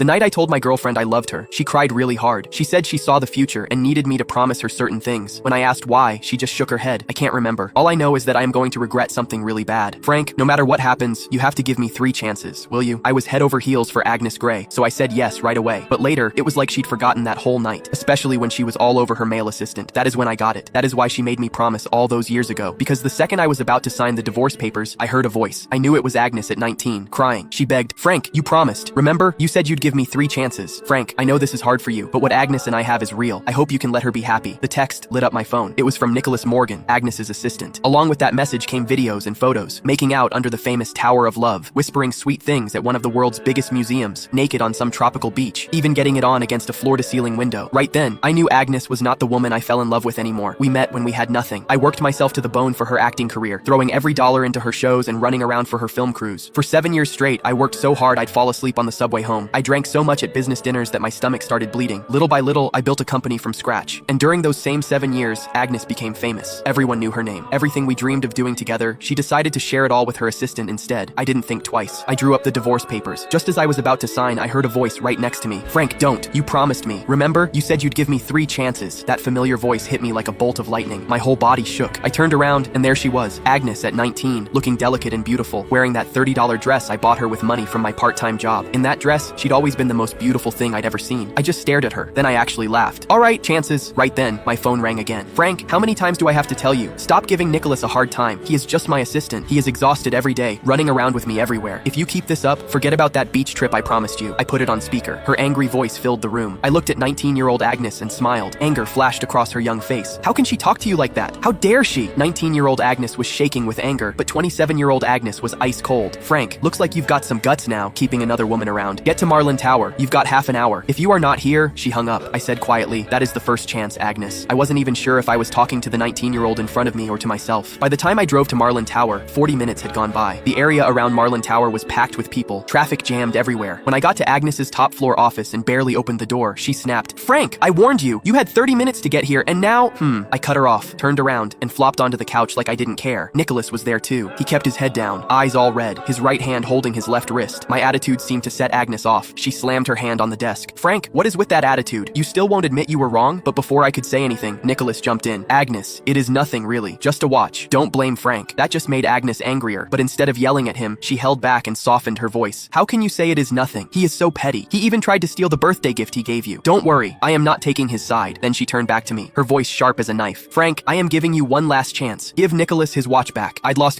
The night I told my girlfriend I loved her, she cried really hard. She said she saw the future and needed me to promise her certain things. When I asked why, she just shook her head. I can't remember. All I know is that I am going to regret something really bad. Frank, no matter what happens, you have to give me 3 chances, will you? I was head over heels for Agnes Gray, so I said yes right away. But later, it was like she'd forgotten that whole night, especially when she was all over her male assistant. That is when I got it. That is why she made me promise all those years ago. Because the second I was about to sign the divorce papers, I heard a voice. I knew it was Agnes at 19, crying. She begged, Frank, you promised. Remember? You said you'd give me 3 chances. Frank, I know this is hard for you, but what Agnes and I have is real. I hope you can let her be happy. The text lit up my phone. It was from Nicholas Morgan, Agnes's assistant. Along with that message came videos and photos, making out under the famous Tower of Love, whispering sweet things at one of the world's biggest museums, naked on some tropical beach, even getting it on against a floor-to-ceiling window. Right then, I knew Agnes was not the woman I fell in love with anymore. We met when we had nothing. I worked myself to the bone for her acting career, throwing every dollar into her shows and running around for her film crews. For 7 years straight, I worked so hard I'd fall asleep on the subway home. I drank so much at business dinners that my stomach started bleeding. Little by little, I built a company from scratch. And during those same 7 years, Agnes became famous. Everyone knew her name. Everything we dreamed of doing together, she decided to share it all with her assistant instead. I didn't think twice. I drew up the divorce papers. Just as I was about to sign, I heard a voice right next to me. Frank, don't. You promised me. Remember? You said you'd give me 3 chances. That familiar voice hit me like a bolt of lightning. My whole body shook. I turned around, and there she was, Agnes at 19, looking delicate and beautiful, wearing that $30 dress I bought her with money from my part-time job. In that dress, she'd always been the most beautiful thing I'd ever seen. I just stared at her. Then I actually laughed. All right, chances. Right then, my phone rang again. Frank, how many times do I have to tell you? Stop giving Nicholas a hard time. He is just my assistant. He is exhausted every day, running around with me everywhere. If you keep this up, forget about that beach trip I promised you. I put it on speaker. Her angry voice filled the room. I looked at 19-year-old Agnes and smiled. Anger flashed across her young face. How can she talk to you like that? How dare she? 19-year-old Agnes was shaking with anger, but 27-year-old Agnes was ice cold. Frank, looks like you've got some guts now, keeping another woman around. Get to Marlin Tower. You've got half an hour. If you are not here, she hung up. I said quietly, that is the first chance, Agnes. I wasn't even sure if I was talking to the 19-year-old in front of me or to myself. By the time I drove to Marlin Tower, 40 minutes had gone by. The area around Marlin Tower was packed with people, traffic jammed everywhere. When I got to Agnes's top floor office and barely opened the door, she snapped, Frank, I warned you. You had 30 minutes to get here, and now, I cut her off, turned around, and flopped onto the couch like I didn't care. Nicholas was there too. He kept his head down, eyes all red, his right hand holding his left wrist. My attitude seemed to set Agnes off. She slammed her hand on the desk. Frank, what is with that attitude? You still won't admit you were wrong? But before I could say anything, Nicholas jumped in. Agnes, it is nothing really. Just a watch. Don't blame Frank. That just made Agnes angrier, but instead of yelling at him, she held back and softened her voice. How can you say it is nothing? He is so petty. He even tried to steal the birthday gift he gave you. Don't worry, I am not taking his side. Then she turned back to me, her voice sharp as a knife. Frank, I am giving you one last chance. Give Nicholas his watch back. I'd lost count